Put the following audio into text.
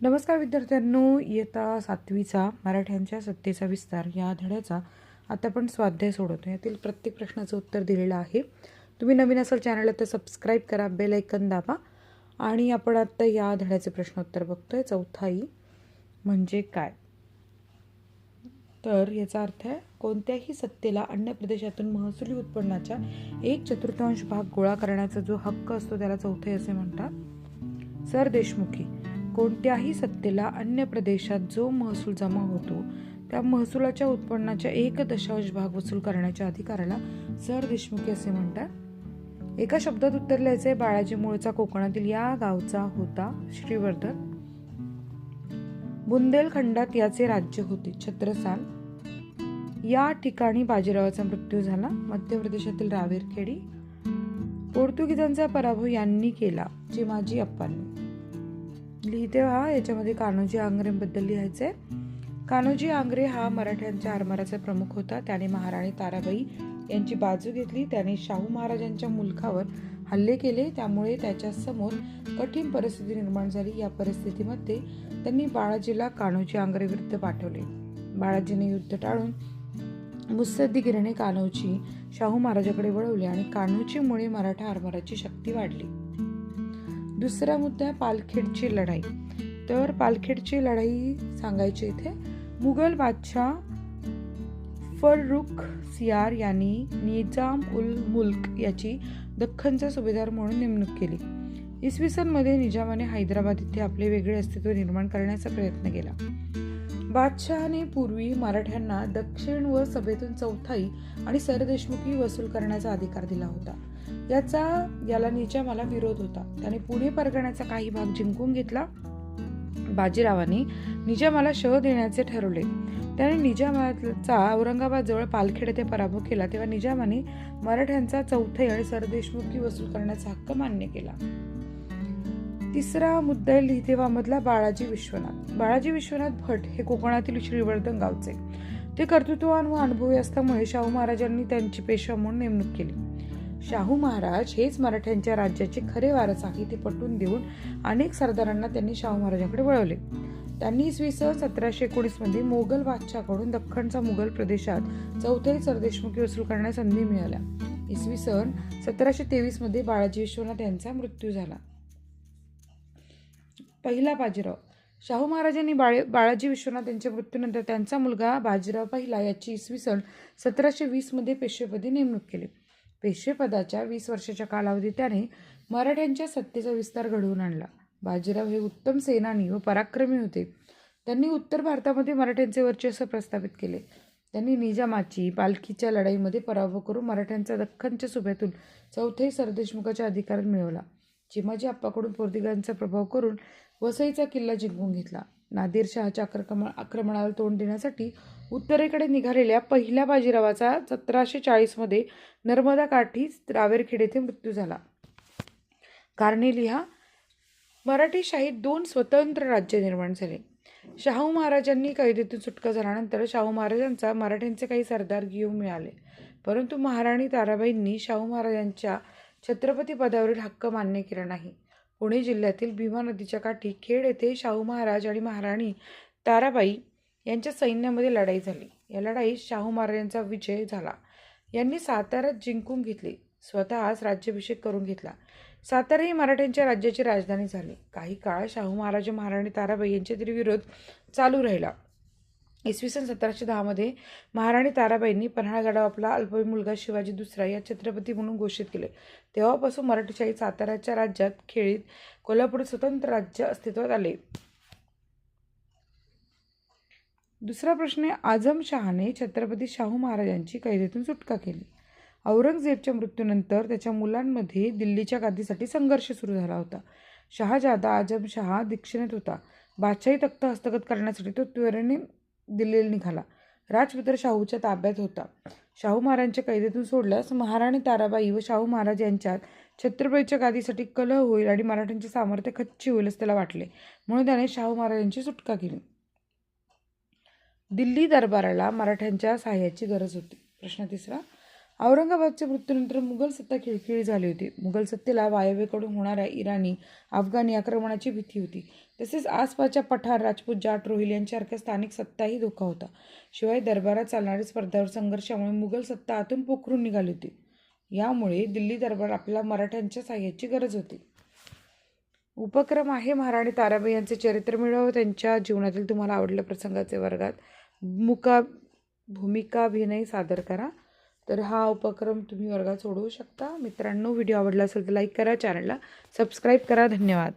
नमस्कार विद्यार्थ्यांनो, इयत्ता 7वीचा मराठ्यांच्या सत्तेचा विस्तार या धड्याचा आता आपण स्वाध्याय सोडवतो. यातील प्रत्येक प्रश्नाचं उत्तर दिलेलं आहे. तुम्ही नवीन असाल चॅनलला तर सबस्क्राईब करा, बेल आयकन दाबा. आणि आपण आता या धड्याचे प्रश्नोत्तर बघतोय. चौथाई म्हणजे काय? तर याचा अर्थ आहे, कोणत्याही सत्तेला अन्य प्रदेशातून महसुली उत्पन्नाच्या 1/4 भाग गोळा करण्याचा जो हक्क असतो त्याला चौथाई असे म्हणतात. सरदेशमुखी, कोणत्याही सत्तेला अन्य प्रदेशात जो महसूल जमा होतो त्या महसुलाच्या उत्पन्नाच्या 1/4 भाग वसूल करण्याच्या अधिकाराला सरदेशमुखी असे म्हणतात. एका शब्दात उत्तर लिहायचे. बाळाजी मूळचा कोकणातील या गावचा होता श्रीवर्धन. बुंदेलखंडात याचे राज्य होते. छत्रसाल या ठिकाणी बाजीरावाचा मृत्यू झाला. मध्य प्रदेशातील रावेरखेडी. पोर्तुगीजांचा पराभव यांनी केला. चिमाजी अप्पांनी. लिहिते व्हा. याच्यामध्ये कान्होजी आंग्रेंबद्दल लिहायचे. कान्होजी आंग्रे हा मराठ्यांच्या आरमाराचा प्रमुख होता. त्याने महाराणी ताराबाई यांची बाजू घेतली. त्याने शाहू महाराजांच्या मुलखावर हल्ले केले. त्यामुळे त्याच्या समोर कठीण परिस्थिती निर्माण झाली. या परिस्थितीमध्ये त्यांनी बाळाजीला कान्होजी आंग्रे विरुद्ध पाठवले. बाळाजीने युद्ध टाळून मुत्सद्देगिरीने कान्होजी शाहू महाराजाकडे वळवले आणि कान्होजीमुळे मराठा आरमाराची शक्ती वाढली. दुसरा मुद्दा, पालखेडची लढाई. तर पालखेडची लढाई सांगायची इथे. मुघल बादशाह फर्रुख सियार यांनी निजाम उल मुल्क याची दख्खनचा सुभेदार म्हणून नेमणूक केली. इसवी सन मध्ये निजामाने हैदराबाद इथे आपले वेगळे अस्तित्व निर्माण करण्याचा प्रयत्न केला. बादशहाने पूर्वी मराठ्यांना दक्षिण व सभेतून चौथाई आणि सरदेशमुखी वसूल करण्याचा अधिकार दिला होता. याला निजामाला विरोध होता. त्याने पुणे परगण्याचा काही भाग जिंकून घेतला. बाजीरावाने निजामाला शह देण्याचे ठरवले. त्याने निजामाचा औरंगाबाद जवळ पालखेड येथे पराभव केला. तेव्हा निजामाने मराठ्यांचा चौथाई आणि सरदेशमुखी वसूल करण्याचा हक्क मान्य केला. तिसरा मुद्दा लिहिते वा मधला, बाळाजी विश्वनाथ. बाळाजी विश्वनाथ भट हे कोकणातील श्रीवर्धन गावचे. ते कर्तृत्ववान व अनुभवी असल्यामुळे शाहू महाराजांनी त्यांची पेशवा म्हणून नेमणूक केली. शाहू महाराज हेच मराठ्यांच्या राज्याचे खरे वारस आहे ते पटवून देऊन अनेक सरदारांना त्यांनी शाहू महाराजांकडे वळवले. त्यांनी इसवी सन 1719 मध्ये मोगल बादशाहकडून दख्खनचा मुघल प्रदेशात चौथाई सरदेशमुखी वसूल करण्यास संधी मिळाल्या. इसवी सन 1723 मध्ये बाळाजी विश्वनाथ यांचा मृत्यू झाला. पहिला बाजीराव. शाहू महाराजांनी बाळाजी विश्वनाथ यांच्या मृत्यूनंतर त्यांचा मुलगा बाजीराव पहिला याची इसवी सन 1720 मध्ये पेशवेपदी नेमणूक केली. पेशवेपदाच्या 20 वर्षाच्या कालावधीत त्याने मराठ्यांच्या सत्तेचा विस्तार घडवून आणला. बाजीराव हे उत्तम सेनानी व पराक्रमी होते. त्यांनी उत्तर भारतामध्ये मराठ्यांचे वर्चस्व प्रस्थापित केले. त्यांनी निजामाची पालखीच्या लढाईमध्ये पराभव करून मराठ्यांचा दख्खनच्या सुभ्यातून चौथाई सरदेशमुखाचा अधिकार मिळवला. चिमाजी अप्पाकडून पोर्तुगीजांचा प्रभाव करून वसईचा किल्ला जिंकून घेतला. नादिरशहाच्या आक्रमणाला तोंड देण्यासाठी उत्तरेकडे निघालेल्या पहिल्या बाजीरावाचा 1740 मध्ये नर्मदा काठी रावेरखेड येथे मृत्यू झाला. कारणे लिहा. मराठी शाहीत 2 स्वतंत्र राज्य निर्माण झाले. शाहू महाराजांनी कैदेतून सुटका झाल्यानंतर शाहू महाराजांचा मराठ्यांचे काही सरदार घेऊन मिळाले. परंतु महाराणी ताराबाईंनी शाहू महाराजांच्या छत्रपती पदावरील हक्क मान्य केला नाही. पुणे जिल्ह्यातील भीमा नदीच्या काठी खेड येथे शाहू महाराज आणि महाराणी ताराबाई यांच्या सैन्यामध्ये लढाई झाली. या लढाईत शाहू महाराजांचा विजय झाला. यांनी सातारा जिंकून घेतली. स्वतःच राज्याभिषेक करून घेतला. सातारा ही मराठ्यांच्या राज्याची राजधानी झाली. काही काळ शाहू महाराज महाराणी ताराबाई यांच्यातील विरोध चालू राहिला. इसवी सन 1710 मध्ये महाराणी ताराबाईंनी पन्हाळगडावर आपला अल्पवयीन मुलगा शिवाजी दुसरा या छत्रपती म्हणून घोषित केले. तेव्हापासून मराठीशाही साताऱ्याच्या राज्यात खेळीत कोल्हापूर स्वतंत्र राज्य अस्तित्वात आले. दुसरा प्रश्न आहे, आझमशहाने छत्रपती शाहू महाराजांची कैदेतून सुटका केली. औरंगजेबच्या मृत्यूनंतर त्याच्या मुलांमध्ये दिल्लीच्या गादीसाठी संघर्ष सुरू झाला होता. शहाजादा आझमशहा दीक्षिणेत होता. बादशाही तख्त हस्तगत करण्यासाठी तो त्वरेने दिल्लीला निघाला. राजपुत्र शाहूच्या ताब्यात होता. शाहू महाराजांच्या कैदेतून सोडल्यास महाराणी ताराबाई व शाहू महाराज यांच्यात छत्रपतीच्या गादीसाठी कलह होईल आणि मराठ्यांचे सामर्थ्य खच्ची होईल असे त्याला वाटले. म्हणून त्याने शाहू महाराजांची सुटका केली. दिल्ली दरबाराला मराठ्यांच्या सहाय्याची गरज होती. प्रश्न तिसरा, औरंगाबादच्या मृत्यूनंतर मुघल सत्ता खिळखिळी झाली होती. मुघल सत्तेला वायव्येकडून होणाऱ्या इराणी अफगाणी आक्रमणाची भीती होती. तसेच आसपासच्या पठार, राजपूत, जाट, रोहिल यांच्यासारख्या स्थानिक सत्ताही धोका होता. शिवाय दरबारात चालणाऱ्या स्पर्धावर संघर्षामुळे मुघल सत्ता आतून पोखरून निघाली होती. यामुळे दिल्ली दरबार आपल्याला मराठ्यांच्या साह्याची गरज होती. उपक्रम आहे महाराणी ताराबाई यांचे चरित्र मिळवा व त्यांच्या जीवनातील तुम्हाला आवडलेल्या प्रसंगाचे वर्गात भूमिकाभिनय सादर करा. तर हा उपक्रम तुम्ही वर्गात सोडवू शकता. मित्रांनो, व्हिडिओ आवडला असेल तर लाईक करा, चॅनलला सबस्क्राईब करा. धन्यवाद.